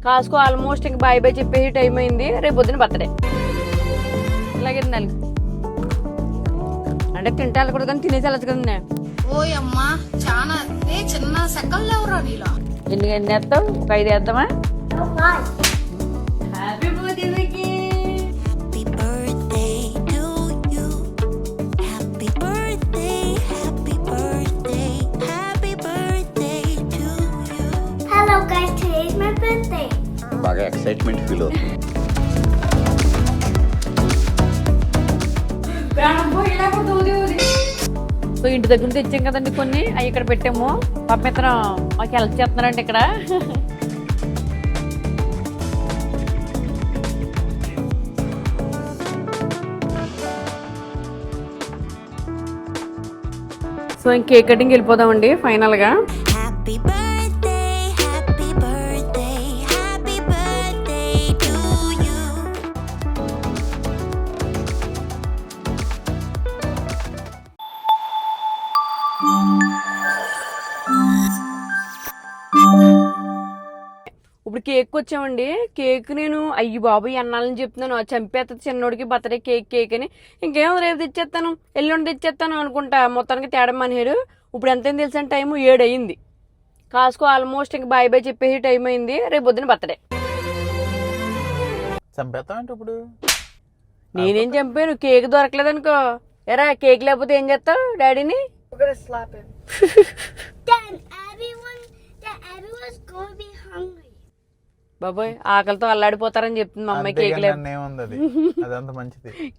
కాసుకో ఆల్మోస్ట్ ఇంక bye bye చెప్పేసి టైం అయింది. రేపు పొద్దున బర్త్డే. ఇలాగే తినాలి అంటే తింటాలి కూడా కానీ తినేసి వెళ్ళచ్చు కదా. ఓయ్ అమ్మా చాలా చిన్న సెకండ్ ఎవరా నీలో ఎన్ని వేస్తావు? ఒక 5 వేద్దామా? Happy birthday. బాగా ఎక్సైట్మెంట్ ఫీల్ అవుతుంది. సో ఇంటి దగ్గర తెచ్చాం కదండి కొన్ని, అవి ఇక్కడ పెట్టాము. పాప ఇతను మాకు హెల్ప్ చేస్తున్నారండి ఇక్కడ. సో ఇంక కేక్ కటింగ్ వెళ్ళిపోదామండి ఫైనల్గా. ఇప్పుడు కేక్ వచ్చామండి. కేక్ నేను అయ్యి బాబు అన్నాలని చెప్తున్నాను, చంపేస్తుంది చిన్నోడికి బర్త్డే కేక్ అని. ఇంకేం రేపు తెచ్చేస్తాను ఎల్లుండి తెచ్చేస్తాను అనుకుంటా. మొత్తానికి తేడా మనిహాడు. ఇప్పుడు ఎంతైంది తెలుసా? టైం 7 అయింది. కాసుకో ఆల్మోస్ట్ ఇంక బాయ్ బాయ్ చెప్పేసి టైం అయింది. రేపు పొద్దున బర్త్డే. చంపేస్తామంటే ఇప్పుడు నేనేం చంపాను? కేక్ దొరకలేదు అనుకో. ఎరా కేక్ లేకపోతే ఏం చేస్తావు డాడీని? బాబోయ్ ఆకలితో అల్లాడిపోతారని చెప్తుంది మా అమ్మాయి.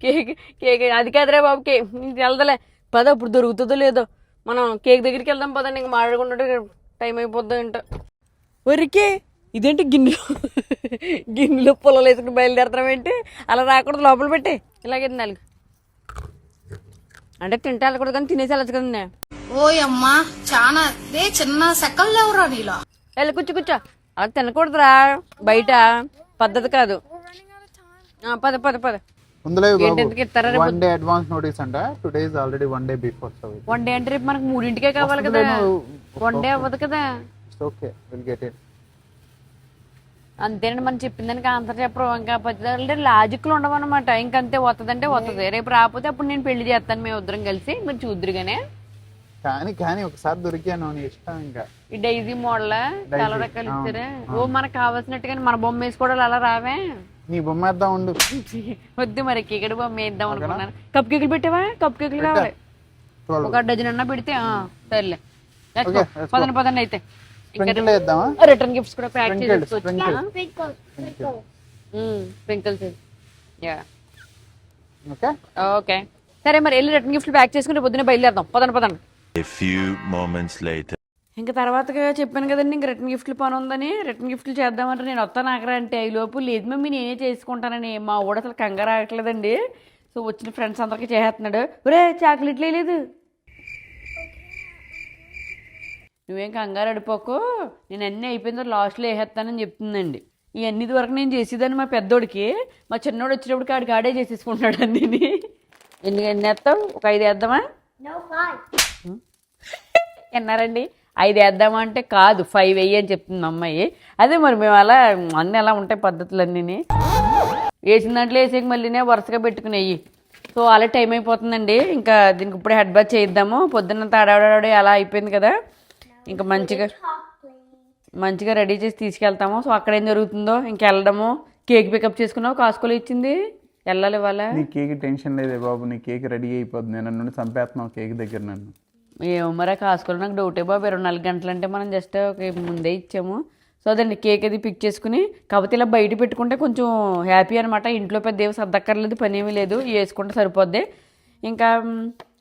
కేక్ కేక్ అది కాదురా బాబు. కేక్ వెళ్దలే పద. ఇప్పుడు దొరుకుతుందో లేదో. మనం కేక్ దగ్గరికి వెళ్దాం పదండి. ఇంక మాట్లాడుకుంటుంటే టైం అయిపోద్దాం ఏంటో. వరికే ఇదేంటి గిన్నెలో పొలాలు వేసుకుని బయలుదేరతాం ఏంటి? అలా రాకూడదు, లోపల పెట్టే. ఇలాగే తినాలి అంటే తింటాలి కూడా కానీ తినేసి వెళ్ళచ్చు కదండి. ఓయ్ అమ్మా చాలా చిన్న సెకండ్ ఎవరా నీలో వెళ్ళి కూర్చో. అలా తినకూడదురా, బయట పద్ధతి కాదు. పద పద పద. వన్ డే అడ్వాన్స్ నోటీస్ అంట. Today is already 1 day before. So 1 day అంటే రేపు మనకు 3 కావాలి కదా. 1 day అవ్వదు కదా. Okay will get it. అంతేనండి. మనం చెప్పిన దానికి ఆన్సర్ చెప్పరు. ఇంకా అంటే లాజిక్లు ఉండవన్నమాట. ఇంకంతే వస్తుందంటే వస్తుంది. రేపు రాకపోతే అప్పుడు నేను పెళ్లి చేస్తాను. మేము ఇద్దరం కలిసి మీరు చూద్దరుగానే. కానీ ఒకసారి దొరికాను నీ ఇష్టం. ఇంకా ఈ డైజీ మోడల్ చాలా రకాలు ఇచ్చారా. ఓ మనకు కావాల్సినట్టుగానే మన బొమ్మ వేసుకోవడాలు అలా రావే. నీ బొమ్మ వేద్దాం ఉండు. వద్దు మరి కేకడి బొమ్మ వేద్దాం అనుకున్నాను. కప్ కేకులు పెట్టావా? కప్ కేకులు కావాలి. 1 డజన్ అన్నా పెడితే సర్లే. పదండి అయితే. రిటర్న్ గిఫ్ట్స్ కూడా ప్యాక్ చేసుకోవచ్చు. ఓకే సరే మరి వెళ్ళి రిటర్న్ గిఫ్ట్లు ప్యాక్ చేసుకుని పొద్దున్నే బయలుదేరదాం. పదండి. ఇంకా తర్వాత చెప్పాను కదండి ఇంక రిటర్న్ గిఫ్ట్లు పని ఉందని. రిటర్న్ గిఫ్ట్లు చేద్దామంటే నేను వస్తాను ఆగరా అంటే ఈ లోపు లేదు మమ్మీ నేనే చేసుకుంటానని మా ఊడ అసలు కంగారు ఆగట్లేదండి. సో వచ్చిన ఫ్రెండ్స్ అందరికీ చేసేస్తున్నాడు. ఒరే చాక్లెట్లు వేయలేదు. నువ్వేం కంగారు అడిపోకు, నేను అన్నీ అయిపోయిందో లాస్ట్లో వేసేస్తానని చెప్తుందండి. ఇవన్నీ వరకు నేను చేసేదాన్ని మా పెద్దోడికి. మా చిన్నోడు వచ్చేటప్పటికి ఆడికి ఆడే చేసేసుకుంటున్నాడు అన్నీ. ఎన్ని వేస్తావు? ఒక 5 వేద్దామా? ఎన్నారండి 5 వేద్దామా అంటే కాదు 5 వెయ్యి అని చెప్తుంది అమ్మాయి. అదే మరి మేము అలా అన్నీ అలా ఉంటాయి పద్ధతులన్నీ. వేసిన దాంట్లో వేసేకి మళ్ళీనే వరుసగా పెట్టుకునేవి. సో అలా టైం అయిపోతుందండి. ఇంకా దీనికి ఇప్పుడే హెడ్ బాత్ చేయిద్దాము. పొద్దున్నంత ఆడాడాడే అలా అయిపోయింది కదా. ఇంకా మంచిగా రెడీ చేసి తీసుకెళ్తాము. సో అక్కడ ఏం జరుగుతుందో ఇంక వెళ్ళడము. కేక్ పికప్ చేసుకున్నావు, కాసుకోలే ఇచ్చింది, వెళ్ళాలి ఇవాళ. నీ కేక్ టెన్షన్ లేదే బాబు, నీ కేక్ రెడీ అయిపోద్ది. నేను నన్ను చంపేస్తున్నావు కేక్ దగ్గర నన్ను. ఏమో మరి కాసుకోవాలి. నాకు డౌటే బాబు. 24 గంటలు అంటే మనం జస్ట్ ముందే ఇచ్చాము. సో అదండి కేక్ అది పిక్ చేసుకుని. కాకపోతే ఇలా బయట పెట్టుకుంటే కొంచెం హ్యాపీ అనమాట. ఇంట్లో పెద్ద ఏమి సర్దక్కర్లేదు, పని ఏమీ లేదు, వేసుకుంటే సరిపోద్ది. ఇంకా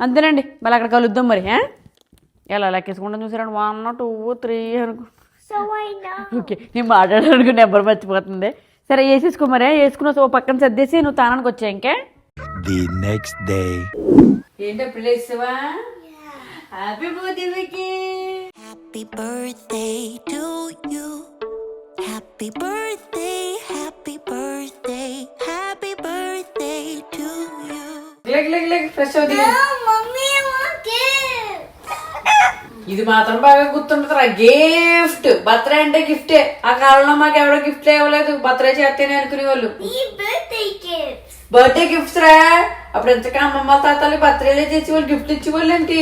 అంతేనండి. మళ్ళీ అక్కడ కలుద్దాం మరి. ఎలా లెక్కేసుకుంటాం చూసారండి 1 2 3 అనుకో. ఓకే నేను మాట్లాడాలనుకో నెంబర్ మర్చిపోతుంది. సరే వేసేసుకో మరి. వేసుకున్నావు. ఓ పక్కన సర్దేసి నువ్వు తానానికి వచ్చా. ఇంకా ఏంటో పిల్లేసావా? Happy birthday. Happy birthday to you. Happy birthday, happy birthday, happy birthday to you. Lake fresh అవుతుంది. Mommy, I want cake. ఇది మాత్రం బాగా గుర్తుంటుందిరా, గిఫ్ట్. బర్త్డే అంటే గిఫ్టే. ఆ కాలంలో మాకు ఎవడో గిఫ్ట్ ఇవ్వలేదు, బర్త్డే చేస్తేనే అనుకునేవాళ్ళు. బర్త్డే గిఫ్ట్స్ రా. అప్పుడు ఎంతగా అమ్మమ్మ తాతలు బర్త్డేలే చేసేవాళ్ళు, గిఫ్ట్లు ఇచ్చేవాళ్ళు ఏంటి,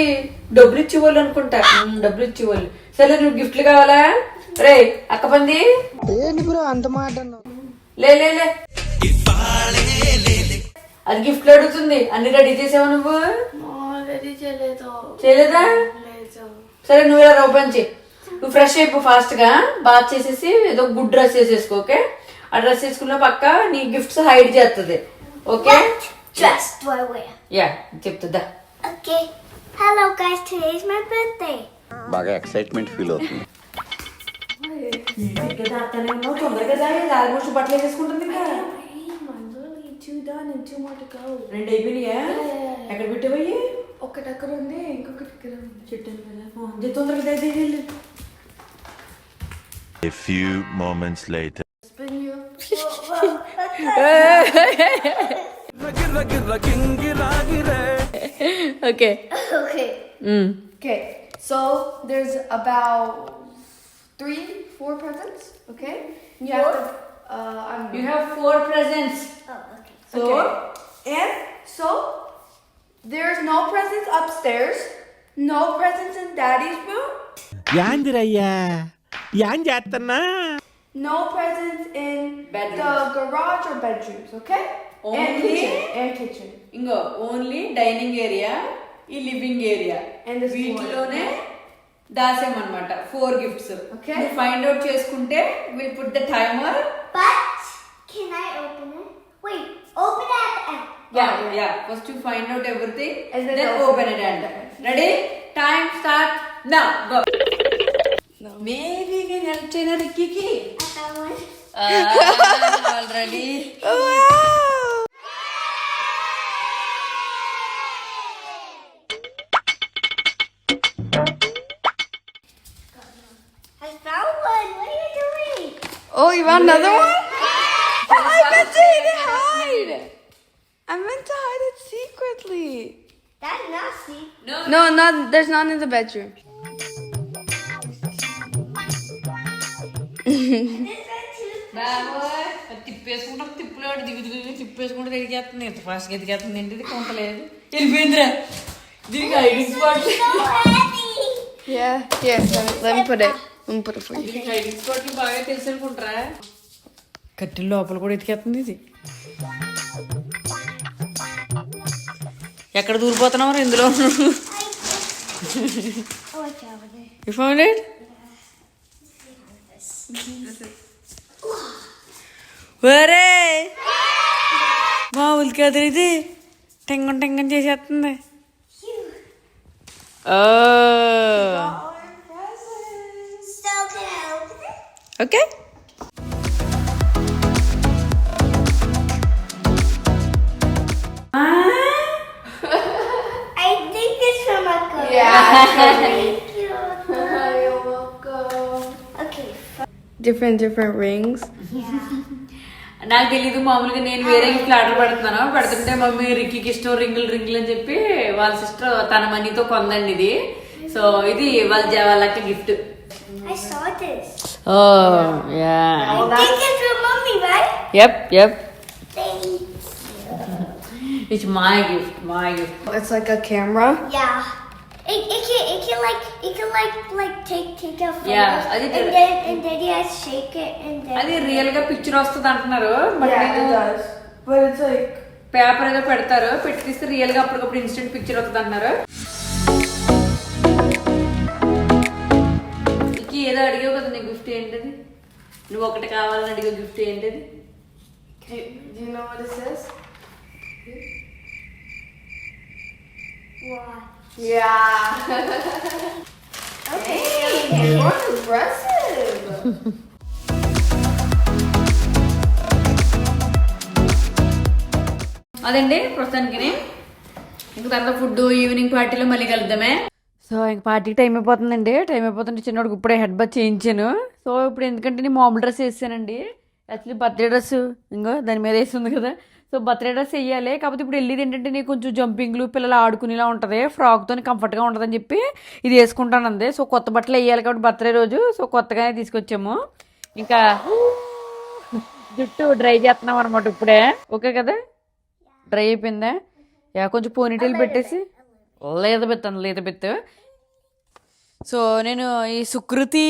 డబ్బులు ఇచ్చేవాళ్ళు అనుకుంటా. డబ్బులు ఇచ్చేవాళ్ళు. సరే నువ్వు గిఫ్ట్లు కావాలా రే అక్క పంది? లే లే లే, అది గిఫ్ట్లు అడుగుతుంది. అన్ని రెడీ చేసావా నువ్వు? చేయలేదా? సరే నువ్వు ఇలా ఓపెన్ చేయి. నువ్వు ఫ్రెష్ అయిపో ఫాస్ట్ గా, బాత్ చేసేసి ఏదో గుడ్ డ్రెస్ వేసేసుకో. ఓకే, ఆ డ్రెస్ వేసుకున్న పక్క నీ గిఫ్ట్స్ హైడ్ చేస్తుంది. Okay, Dress do I wear? యా చెప్తుందా. Okay. Hello guys, today is my birthday. బాగా ఎక్సైట్మెంట్ ఫీల్ అవుతుంది. తొందరగా ఆల్మోస్ట్ బట్టలు వేసేసుకుంటుంది. రెండు అయిపోయినాయా? ఎక్కడ పెట్టేవయ్యి? ఒకటి అక్కడ ఉంది, ఇంకొకటి ఇక్కడ ఉంది. చెట్టు తొందరగా. A few moments later. Okay Okay, so there's about 3-4 presents. Okay, you have to. You have 4 presents. Oh, okay. So And so there's no presents upstairs, no presents in Daddy's room, యాందిరయ్యా యాం చేస్తున్నా no presents in Bedrooms. the garage or bedrooms. Okay, and Only- kitchen and kitchen. ఇంకో only dining area, ఈ living area, And this వీటిలోనే దాసేమన్నమాట 4 gifts. Okay. నువ్వు find out చేసుకుంటే will put the timer. But can I open it? Wait, open it at the end. Yeah first you find out everything And then then open open it and ready time start now go. Maybe నేను help చేయనా రిక్కీకి? I found one. Already I found one. What are you doing? Oh, you want another one? I meant to hide. I meant to hide it secretly. That's nasty. No, there's none in the bedroom. తిప్పేసుకుంటాం, తిప్పులాడు తిప్పేసుకుంటే ఎదిగేస్తుంది. ఎంత ఫాస్ట్గా ఎదిగేస్తుంది ఏంటి, కొంటలేదు. వెళ్ళిపోయిందిరా దీనికి hiding spot. Yeah, here, let me put it. Let me put it for you. దీనికి hiding స్పాట్లు బాగా తెలుసు అనుకుంటారా. కట్టెల లోపల కూడా ఎతికేస్తుంది ఇది. ఎక్కడ దూరిపోతున్నావు ఇందులో? Oh, I found it. You found it? ఒరే మామూలు కాదు ఇది, టెంగం టెంగం చేసేస్తుంది. So can I open it? Okay I think it's from a girl. Yeah. Thank you. You're welcome. Okay. Different rings. నాకు తెలీదు. మామూలుగా నేను వేరే గిఫ్ట్లు ఆర్డర్ పెడుతున్నాను. పెడుతుంటే మమ్మీ రిక్కీకి ఇష్టం రింగులు అని చెప్పి వాళ్ళ సిస్టర్ తన మనీతో కొందండి ఇది. సో ఇది వాళ్ళకి gift. I saw this. Yeah I think it's from mommy, right? Yup Thanks. It's my gift. It's like a camera. Yeah. It can take a photo. Yeah, I did it. And then you have to shake it and then. అది real గా picture వస్తుంది అంటున్నారు. But Yeah, it does. But it's like. Paper ఏదో పెడతారు, పెట్టి తీస్తే real గా అప్పటికప్పుడు ఇన్స్టెంట్ పిక్చర్ వస్తుంది అంటున్నారు. ఏదో అడిగావు కదా, నీ గిఫ్ట్ ఏంటది? నువ్వు ఒకటి కావాలని అడిగే గిఫ్ట్ ఏంటది? Do you know what it says? What? Yeah. Okay. You're impressive. అదండి ప్రస్తుతానికి. ఇంక తర్వాత ఫుడ్ ఈవినింగ్ పార్టీలో మళ్ళీ కలుద్దామే. సో ఇంక పార్టీకి టైం అయిపోతుందండి. టైం అయిపోతుంటే చిన్నోడికి ఇప్పుడే హెడ్ బాత్ చేయించాను. సో ఇప్పుడు ఎందుకంటే నేను మామూలు డ్రెస్ వేసానండి, యాక్చువల్లీ బర్త్డే డ్రెస్ ఇంకో దాని మీద వేసి ఉంది కదా. సో బర్త్డే డ్రెస్ వేయాలి. కాకపోతే ఇప్పుడు వెళ్ళేది ఏంటంటే నీకు కొంచెం జంపింగ్లు పిల్లలు ఆడుకునేలా ఉంటుంది, ఫ్రాక్తో కంఫర్ట్గా ఉంటుందని చెప్పి ఇది వేసుకుంటాను అందే. సో కొత్త బట్టలు వేయాలి కాబట్టి బర్త్డే రోజు సో కొత్తగానే తీసుకొచ్చాము. ఇంకా జుట్టు డ్రై చేస్తున్నాం అనమాట ఇప్పుడే. ఓకే కదా, డ్రై అయిపోయిందా? కొంచెం పోనీటైల్ పెట్టేసి లేత బెత్తు. సో నేను ఈ సుకృతి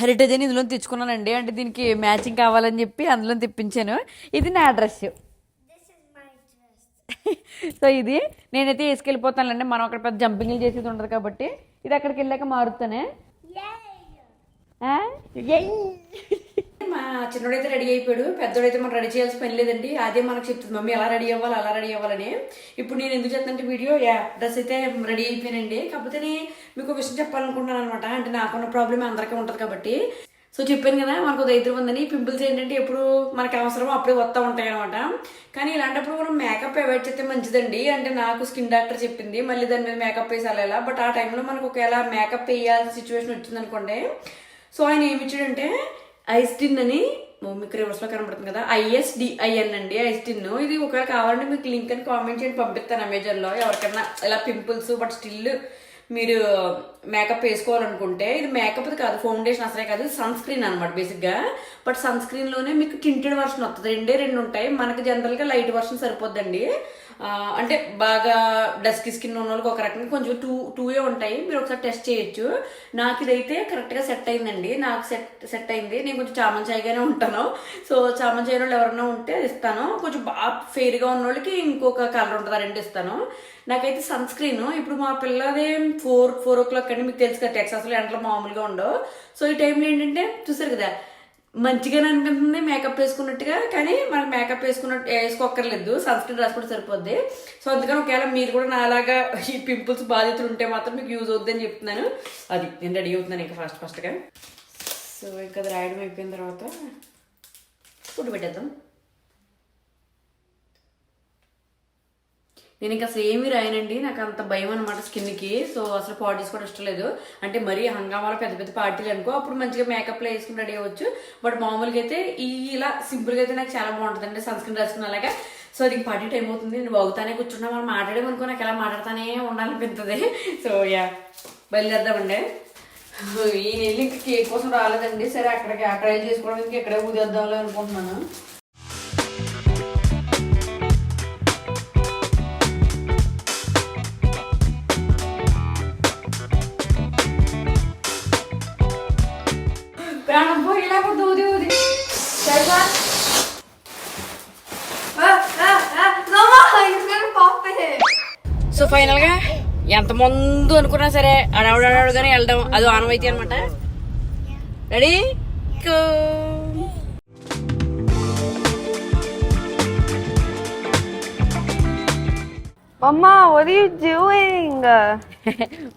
హెరిటేజ్ అని ఇందులో తెచ్చుకున్నానండి. అంటే దీనికి మ్యాచింగ్ కావాలని చెప్పి అందులో తెప్పించాను. ఇది నా డ్రెస్. సో ఇది నేనైతే వేసుకెళ్ళిపోతానండి. మనం అక్కడ పెద్ద జంపింగ్లు చేసేది ఉండదు కాబట్టి ఇది అక్కడికి వెళ్ళాక మారుతానే. మా చిన్నోడైతే రెడీ అయిపోయాడు, పెద్దోడైతే మనం రెడీ చేయాల్సిన పని లేదండి. అదే మనకు చెప్తుంది మమ్మీ ఎలా రెడీ అవ్వాలి అలా రెడీ అవ్వాలని. ఇప్పుడు నేను ఎందుకు చేస్తానంటే వీడియో డ్రెస్ అయితే రెడీ అయిపోయానండి. కాకపోతే మీకు విషయం చెప్పాలనుకుంటున్నాను అనమాట. అంటే నాకున్న ప్రాబ్లమ్ అందరికీ ఉంటుంది కాబట్టి. సో చెప్పాను కదా మనకు దరిద్రం ఉందని. పింపుల్స్ ఏంటంటే ఎప్పుడు మనకి అవసరమో అప్పుడే వస్తూ ఉంటాయి అనమాట. కానీ ఇలాంటప్పుడు మనం మేకప్ అవాయిడ్ చేస్తే మంచిదండి. అంటే నాకు స్కిన్ డాక్టర్ చెప్పింది మళ్ళీ దాని మీద మేకప్ వేసాలి. బట్ ఆ టైంలో మనకు ఒకవేళ మేకప్ వేయాల్సిన సిచ్యువేషన్ వచ్చింది అనుకోండి. సో ఆయన ఏమి ఇచ్చాడంటే ఐస్టిన్ అని, మీకు రివర్స్లో కనబడుతుంది కదా, ISDIN అండి ఐస్టిన్. ఇది ఒకవేళ కావాలంటే మీకు లింక్ అని కామెంట్ చేయండి, పంపిస్తాను అమెజాన్లో. ఎవరికైనా ఇలా పింపుల్స్ బట్ స్టిల్ మీరు మేకప్ వేసుకోవాలనుకుంటే. ఇది మేకప్ కాదు, ఫౌండేషన్ అసలే కాదు, సన్ స్క్రీన్ అనమాట బేసిక్గా. బట్ సన్ స్క్రీన్లోనే మీకు టింటెడ్ వర్షన్ వస్తుంది. రెండు ఉంటాయి. మనకి జనరల్గా లైట్ వర్షన్ సరిపోద్దండి. అంటే బాగా డస్కీ స్కిన్ ఉన్న వాళ్ళకి ఒక రకంగా కొంచెం టూయే ఉంటాయి. మీరు ఒకసారి టెస్ట్ చేయొచ్చు. నాకు ఇదైతే కరెక్ట్గా సెట్ అయిందండి. నాకు సెట్ అయింది. నేను కొంచెం చామంచాయిగానే ఉంటాను. సో చామంచాయి వాళ్ళు ఎవరైనా ఉంటే ఇస్తాను. కొంచెం బాగా ఫెయిర్గా ఉన్న వాళ్ళకి ఇంకొక కలర్ ఉంటుంది, రెండు ఇస్తాను. నాకైతే సన్ స్క్రీన్ ఇప్పుడు మా పిల్లదే 4 o'clock అండి. మీకు తెలుసు కదా టెక్సాస్లో ఎండలు మామూలుగా ఉండవు. సో ఈ టైంలో ఏంటంటే చూసారు కదా మంచిగానే అనిపిస్తుంది మేకప్ వేసుకున్నట్టుగా. కానీ మనకు మేకప్ వేసుకోక్కర్లేదు, సన్ స్క్రీన్ రాసుకుంటే సరిపోద్ది. సో అందుకని ఒకవేళ మీరు కూడా నాలాగా ఈ పింపుల్స్ బాధితులు ఉంటే మాత్రం మీకు యూజ్ అవుద్దని చెప్తున్నాను. అది నేను రెడీ అవుతున్నాను ఇంకా ఫాస్ట్గా. సో ఇంకా అది రాయడం అయిపోయిన తర్వాత ఫుడ్ పెట్టేద్దాం. నేను ఇంకా అసలు ఏమీ రాయనండి. నాకు అంత భయం అనమాట స్కిన్కి. సో అసలు పార్టీస్ కూడా ఇష్టం లేదు. అంటే మరీ హంగామాలో పెద్ద పార్టీలు అనుకో అప్పుడు మంచిగా మేకప్లో వేసుకుని రెడీ అవ్వచ్చు. బట్ మామూలుగా అయితే ఇలా సింపుల్గా అయితే నాకు చాలా బాగుంటుంది అండి సన్ స్క్రీన్ రాసుకుని అలాగా. సో అది పార్టీ టైం అవుతుంది. నేను బాగుతానే కూర్చున్నా, మనం మాట్లాడేమనుకో నాకు ఎలా మాట్లాడుతానే ఉండాలనిపిస్తుంది. సో బయలుదేరదామండి. ఈ నెల్లి ఇంకా కేక్ కోసం రాలేదండి. సరే అక్కడికి ట్రై చేసుకోవడానికి ఎక్కడే ఊదేద్దాంలే అనుకుంటున్నాను. ప్రాణం పోయేలాగా ఊది సో ఫైనల్ గా ఎంత ముందు అనుకున్నా సరే అడవడగానే వెళ్ళడం అది ఆనవాయితీ అనమాట. Ready Mama, what are you doing?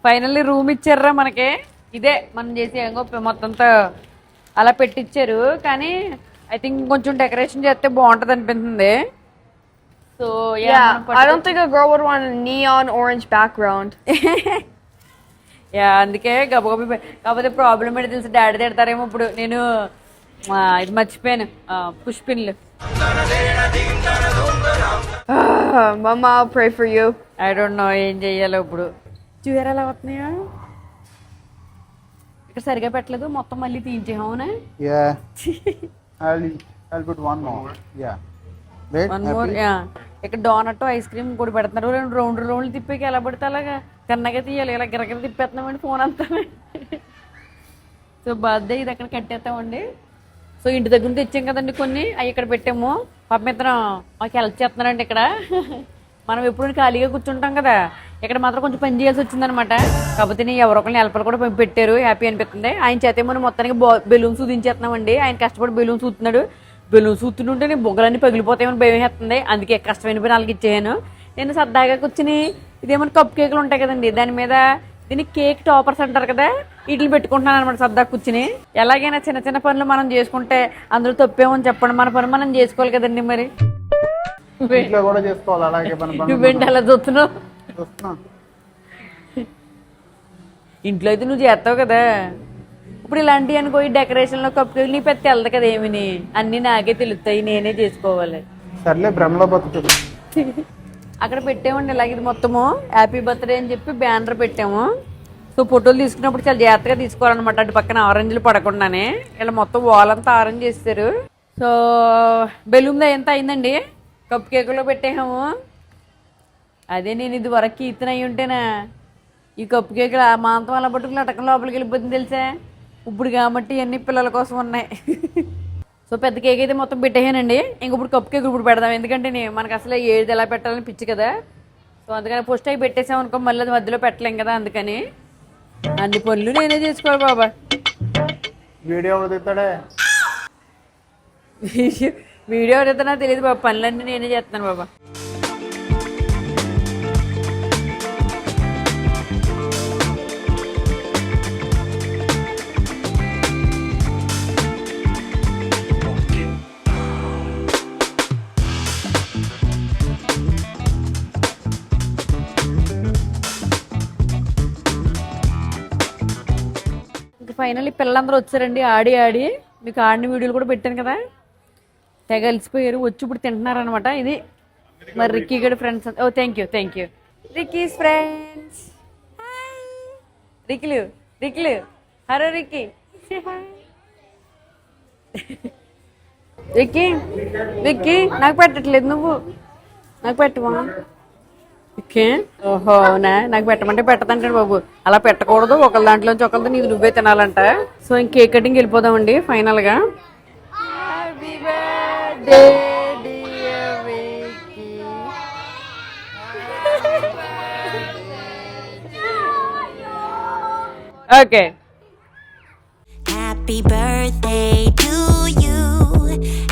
Finally room ఇచ్చారా మనకి. ఇదే మనం చేసే మొత్తంతో అలా పెట్టించారు. కానీ ఐ థింక్ కొంచెం డెకరేషన్ చేస్తే బాగుంటది అనిపిస్తుంది. So I don't think a girl would want a neon orange background. అందుకే గబగబి. కాకపోతే ప్రాబ్లం ఏంటి తెలుసు, డాడీ తిడతారేమో. ఇప్పుడు నేను ఇది మర్చిపోయాను, పుష్పిన్లు. Mama, I'll pray for you. I don't know ఏం చెయ్యాలో ఇప్పుడు. చూసారా ఎలా వస్తున్నాయా? ఇక్కడ సరిగా పెట్టలేదు, మొత్తం మళ్ళీ తీయించాము. అవునా? I'll put one more. Wait, one more. ఇక్కడ డోనట్ ఐస్ క్రీమ్ కూడా పెడుతున్నారు. రౌండ్లు తిప్పేకి ఎలా పడితే అలాగా కన్నగా తీయాలి. ఇలా గిరగిర తిప్పేస్తున్నామండి ఫోన్ అంతా. సో బర్త్డే ఇది అక్కడ కట్టేస్తామండి. సో ఇంటి దగ్గర నుంచి తెచ్చాం కదండి కొన్ని, అవి ఇక్కడ పెట్టాము. పాపం ఇతను మాకు హెల్ప్ చేస్తున్నారండి. ఇక్కడ మనం ఎప్పుడు ఖాళీగా కూర్చుంటాం కదా, ఇక్కడ మాత్రం కొంచెం పని చేయాల్సి వచ్చిందనమాట. కాకపోతే నేను ఎవరొకరిని హెల్పర్ కూడా పెట్టారు, హ్యాపీ అనిపిస్తుంది. ఆయన చేతే మనం మొత్తానికి బెలూన్స్ ఊదించేస్తున్నామండి. ఆయన కష్టపడి బెలూన్స్ ఊతున్నాడు. బెలూన్స్ ఊతుంటే నేను బొగ్గలన్నీ పగిలిపోతాయని భయం వేస్తుంది. అందుకే కష్టమైన పని వాళ్ళకి ఇచ్చేయను. నేను సరదాగా కూర్చుని ఇదేమన్నా కప్ కేకులు ఉంటాయి కదండి, దాని మీద దీన్ని కేక్ టాపర్స్ అంటారు కదా, వీటిని పెట్టుకుంటున్నాను అనమాట సరదాగా కూర్చుని. ఎలాగైనా చిన్న చిన్న పనులు మనం చేసుకుంటే అందులో తప్పేమని చెప్పండి, మన పని మనం చేసుకోవాలి కదండి. మరి నువ్వేంటి అలా చూస్తున్నావు? ఇంట్లో అయితే నువ్వు చేస్తావు కదా. ఇప్పుడు ఇలాంటివి అనుకో ఈ డెకరేషన్లో కప్ కేకులు నీ పెద్ద తెలదు కదా ఏమిని అన్నీ నాకే తెలుస్తాయి, నేనే చేసుకోవాలి. సర్లే భ్రమలో బతుకుతుంది. అక్కడ పెట్టామండి ఇలాగ ఇది మొత్తము హ్యాపీ బర్త్డే అని చెప్పి బ్యానర్ పెట్టాము. సో ఫోటోలు తీసుకున్నప్పుడు చాలా జాగ్రత్తగా తీసుకోవాలన్నమాట, అటు పక్కన ఆరెంజ్లు పడకుండానే. ఇలా మొత్తం వాల్ అంతా ఆరెంజ్ చేస్తారు. సో బెలూన్ ఎంత అయిందండి, కప్ కేకులో పెట్టేసాము. అదే నేను ఇది వరకు ఈతన అయి ఉంటేనా ఈ కప్ కేకులు మా అంతం అలా పట్టుకుని అటకం లోపలికి వెళ్ళిపోతుంది తెలుసా. ఇప్పుడు కాబట్టి అన్ని పిల్లల కోసం ఉన్నాయి. సో పెద్ద కేక్ అయితే మొత్తం పెట్టేసానండి. ఇంక ఇప్పుడు కప్ కేక్ ఇప్పుడు పెడదాం, ఎందుకంటే మనకు అసలు ఏది ఎలా పెట్టాలని పిచ్చి కదా. సో అందుకని ఫస్ట్ అవి పెట్టేసాం అనుకో మళ్ళీ అది మధ్యలో పెట్టలేం కదా, అందుకని అన్ని పనులు నేనే చేసుకోవాలి బాబా. వీడియో తీస్తాడే, వీడియో అయితే నాకు తెలియదు బాబా, పనులన్నీ నేనే చేస్తాను బాబా. ఫైనల్లీ పిల్లలందరూ వచ్చారండి, ఆడి మీకు ఆడిన వీడియోలు కూడా పెట్టాను కదా, తెగ అలిసిపోయారు. వచ్చి ఇప్పుడు తింటున్నారు అనమాట. ఇది మరి రిక్కీ గడి friends. Oh thank you Ricky's friends. రిక్లు హలో రిక్కీ. రిక్కీ నాకు పెట్టట్లేదు, నువ్వు నాకు పెట్టవా? ఓకే, ఓహో అవునా, నాకు పెట్టమంటే పెట్టదంటాడు బాబు. అలా పెట్టకూడదు, ఒకళ్ళ దాంట్లోంచి ఒకళ్ళతో నీది నువ్వే తినాలంట. సో ఇంక కేక్ కటింగ్ వెళ్ళిపోదామండి ఫైనల్ గా. Okay, Happy birthday to you.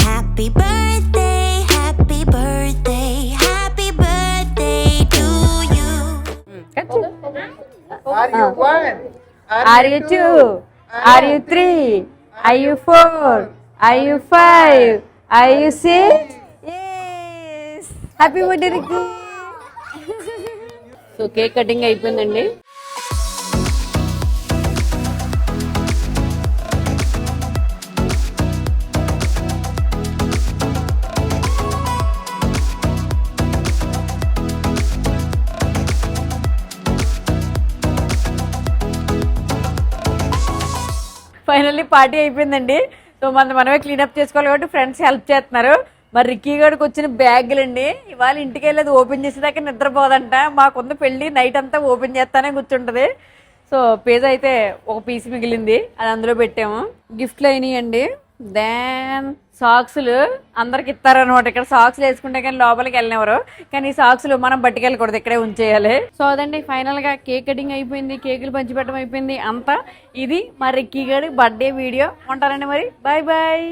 Happy birthday, happy birthday, happy birthday to you. Are you 1? Are you 2? Are you 3? Are you 4? Are you 5? Are you 6? Yes! Happy birthday, Ricky! So cake cutting అయిపోయిందండి. Finally party అయిపోయిందండి. So మనమే cleanup చేసుకోవాలి కాబట్టి friends help చేస్తున్నారు. మరి Ricky గడికి వచ్చిన బ్యాగులండి, ఇవాళ ఇంటికి వెళ్ళేది ఓపెన్ చేసేదాకా నిద్రపోదంట. మాకున్న పెళ్ళి నైట్ అంతా ఓపెన్ చేస్తానే కూర్చుంటుంది. సో పేజ్ అయితే ఒక పీస్ మిగిలింది, అది అందులో పెట్టాము. గిఫ్ట్లు అయినాయండి. దెన్ సాక్స్లు అందరికి ఇస్తారనమాట. ఇక్కడ సాక్స్లు వేసుకుంటే కానీ లోపలికి వెళ్ళినవారు, కానీ ఈ సాక్స్లు మనం పట్టుకెళ్ళకూడదు, ఇక్కడే ఉంచేయాలి. సో అదండి ఫైనల్ గా కేక్ కటింగ్ అయిపోయింది, కేకులు పంచిపెట్టడం అయిపోయింది అంతా. ఇది మా రిక్కీ గడి బర్త్డే వీడియో. ఉంటారండి మరి, బాయ్ బాయ్.